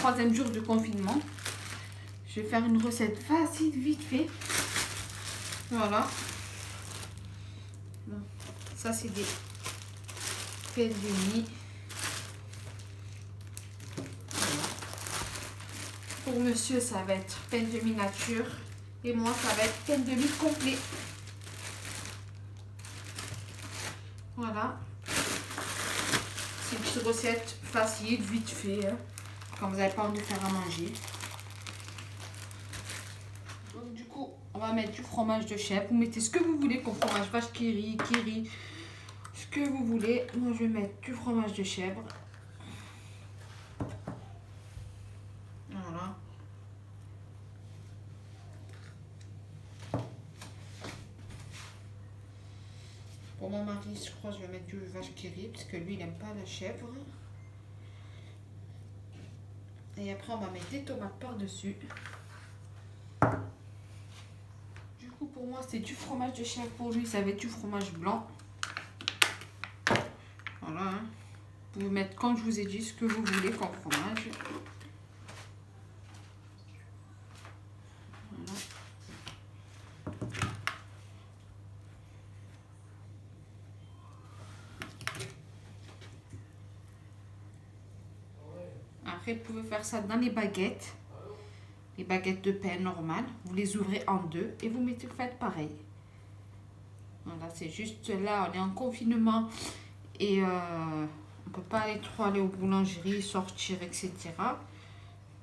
troisième jour de confinement. Je vais faire une recette facile, vite fait. Voilà. Bon, ça, c'est des pain de mie. Voilà. Pour monsieur, ça va être pain de mie nature. Et moi, ça va être pain de mie complet. Voilà. C'est une petite recette facile, vite fait, hein, quand vous n'avez pas envie de faire à manger. Donc du coup, on va mettre du fromage de chèvre. Vous mettez ce que vous voulez comme fromage, vache qui rit, ce que vous voulez. Moi, je vais mettre du fromage de chèvre. Voilà. Pour mon mari, je crois que je vais mettre du vache qui rit parce que lui, il n'aime pas la chèvre. Et après, on va mettre des tomates par-dessus. Du coup, pour moi, c'est du fromage de chèvre. Pour lui, ça va être du fromage blanc. Voilà. Hein. Vous pouvez mettre, comme je vous ai dit, ce que vous voulez comme fromage. Voilà. Après, vous pouvez faire ça dans les baguettes de pain normales. Vous les ouvrez en deux et vous faites pareil. Voilà, c'est juste là, on est en confinement et on peut pas aller trop aller aux boulangeries, sortir, etc.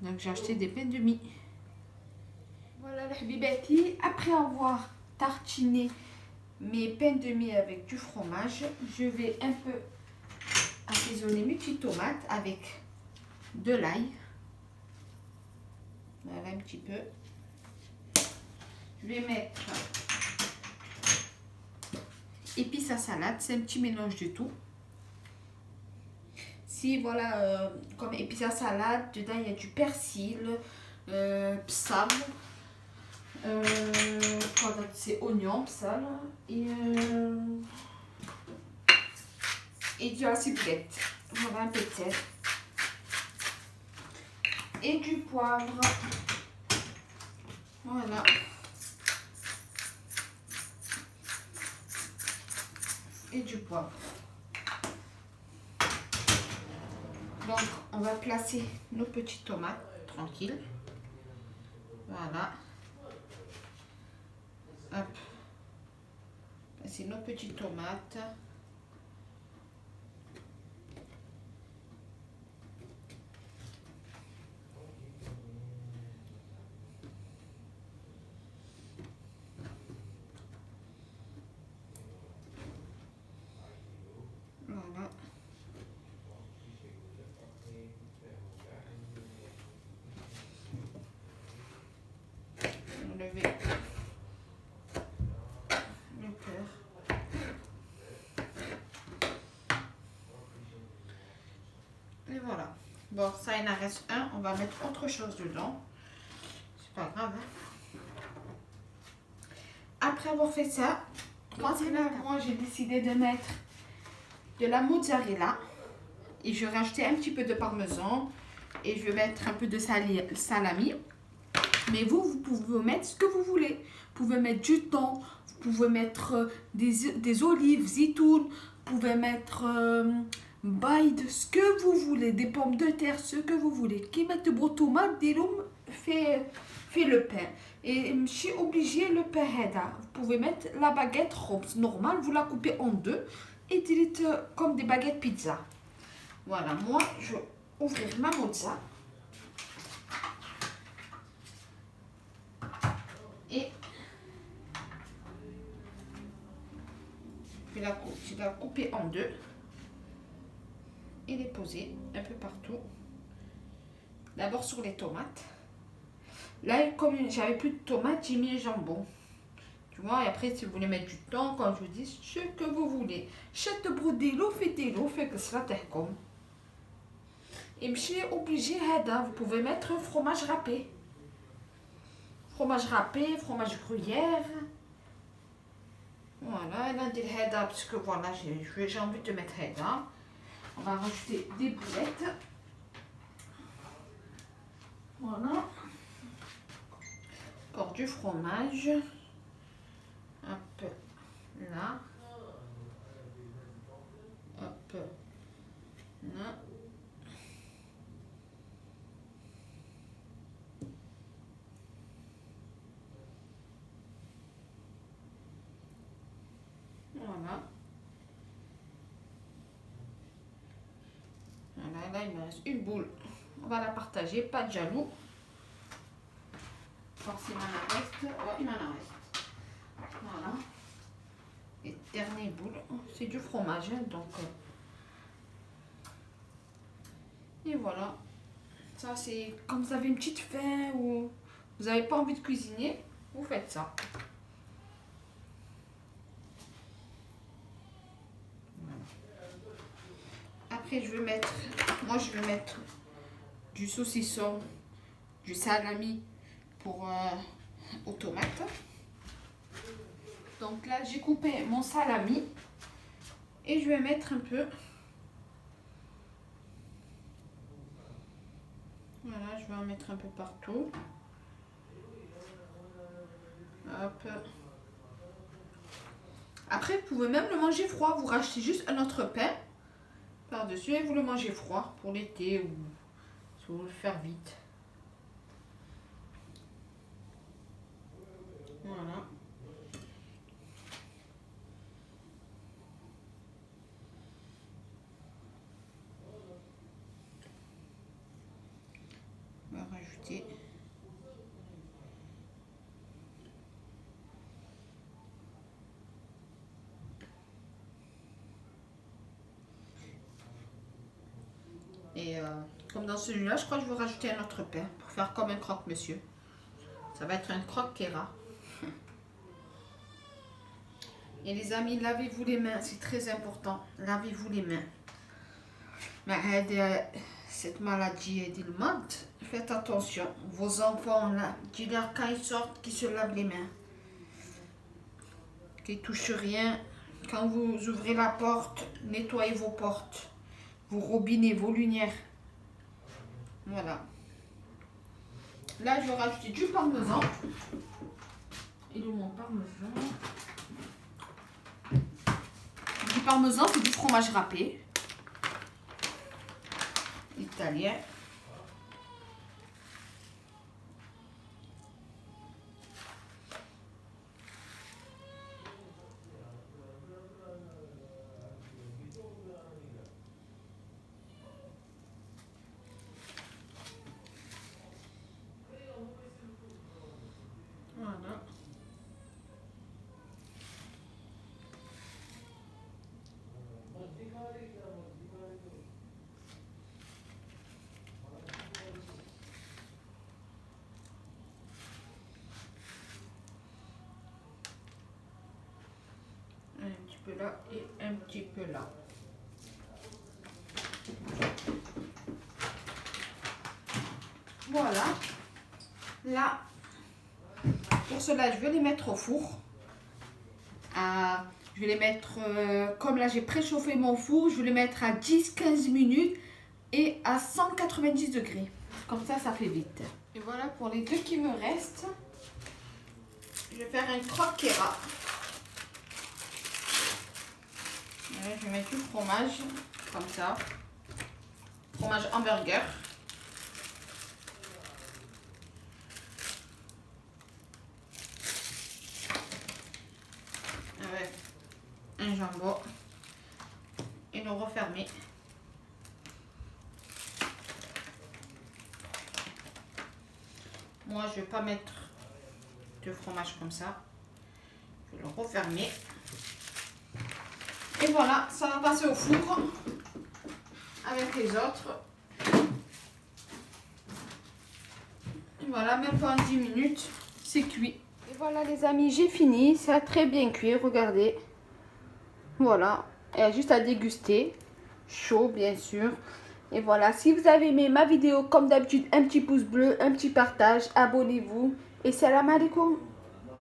Donc, j'ai acheté des pains de mie. Voilà, les habibati, après avoir tartiné mes pains de mie avec du fromage, je vais un peu assaisonner mes petites tomates avec de l'ail. Voilà, un petit peu. Je vais mettre épices à salade, c'est un petit mélange de tout. Si voilà, comme épices à salade, dedans il y a du persil, psal, c'est oignon, psal, et du la ciboulette. Voilà, un peu de sel. Et du poivre. Voilà. Et du poivre. Donc, on va placer nos petites tomates tranquilles. Voilà. Hop. Placer nos petites tomates. Voilà. Enlever le cœur. Et voilà. Bon, ça, il en reste un. On va mettre autre chose dedans. C'est pas grave. Hein. Après avoir fait ça, moi, j'ai décidé de mettre de la mozzarella. Et je vais rajouter un petit peu de parmesan. Et je vais mettre un peu de salami. Mais vous pouvez mettre ce que vous voulez. Vous pouvez mettre du thon. Vous pouvez mettre des olives, zitoun. Vous pouvez mettre baïd, ce que vous voulez. Des pommes de terre, ce que vous voulez. Qui mettent de tomates, des loum, fait le pain. Et je suis obligée le pain héda. Vous pouvez mettre la baguette khobz normale. Vous la coupez en deux. Et dites comme des baguettes pizza. Voilà, moi, je vais ouvrir ma mozza. Et je vais la couper en deux. Et les poser un peu partout. D'abord sur les tomates. Là, comme j'avais plus de tomates, j'ai mis un jambon. Tu vois, et après, si vous voulez mettre du thon, comme je vous dis, ce que vous voulez. Chette brodelo, faites-le, fait que cela comme. Et je suis obligée, vous pouvez mettre fromage râpé. Fromage râpé, fromage gruyère. Voilà, là, des héda, parce que voilà, j'ai envie de mettre héda. On va rajouter des boulettes. Voilà. Encore du fromage. Hop, là. Hop, là. Voilà. Voilà, là il me reste une boule. On va la partager, pas de jaloux. Forcément il en reste. Ouais, il m'en reste. Voilà. Et dernière boule. C'est du fromage, hein, donc. Et voilà. Ça c'est comme vous avez une petite faim ou vous n'avez pas envie de cuisiner, vous faites ça. Après, moi je vais mettre du saucisson, du salami pour aux tomates. Donc là, j'ai coupé mon salami et je vais mettre un peu. Voilà, je vais en mettre un peu partout. Hop. Après, vous pouvez même le manger froid. Vous rachetez juste un autre pain par-dessus et vous le mangez froid pour l'été ou si vous voulez le faire vite. Voilà. On va rajouter et comme dans celui-là, je crois que je vais rajouter un autre pain pour faire comme un croque-monsieur. Ça va être un croque-kéra. Et les amis, lavez-vous les mains, c'est très important. Lavez-vous les mains. Mais cette maladie est mode. Faites attention. Vos enfants, là, dites-leur quand ils sortent qu'ils se lavent les mains. Qu'ils ne touchent rien. Quand vous ouvrez la porte, nettoyez vos portes, vos robinets, vos lumières. Voilà. Là, je vais rajouter du parmesan. Et de mon parmesan. Du parmesan, c'est du fromage râpé. Italien. Voilà. Un petit peu là et un petit peu là. Voilà. Là, pour cela, je vais les mettre au four. Je vais les mettre, comme là j'ai préchauffé mon four, je vais les mettre à 10-15 minutes et à 190 degrés. Comme ça fait vite. Et voilà pour les deux qui me restent. Je vais faire un croque-kéra. Je vais mettre du fromage, comme ça. Fromage hamburger. Avec un jambon. Et le refermer. Moi, je ne vais pas mettre de fromage comme ça. Je vais le refermer. Et voilà, ça va passer au four avec les autres. Et voilà, même pas en 10 minutes, c'est cuit. Et voilà les amis, j'ai fini. Ça a très bien cuit, regardez. Voilà, il y a juste à déguster. Chaud, bien sûr. Et voilà, si vous avez aimé ma vidéo, comme d'habitude, un petit pouce bleu, un petit partage, abonnez-vous. Et salam alaikum.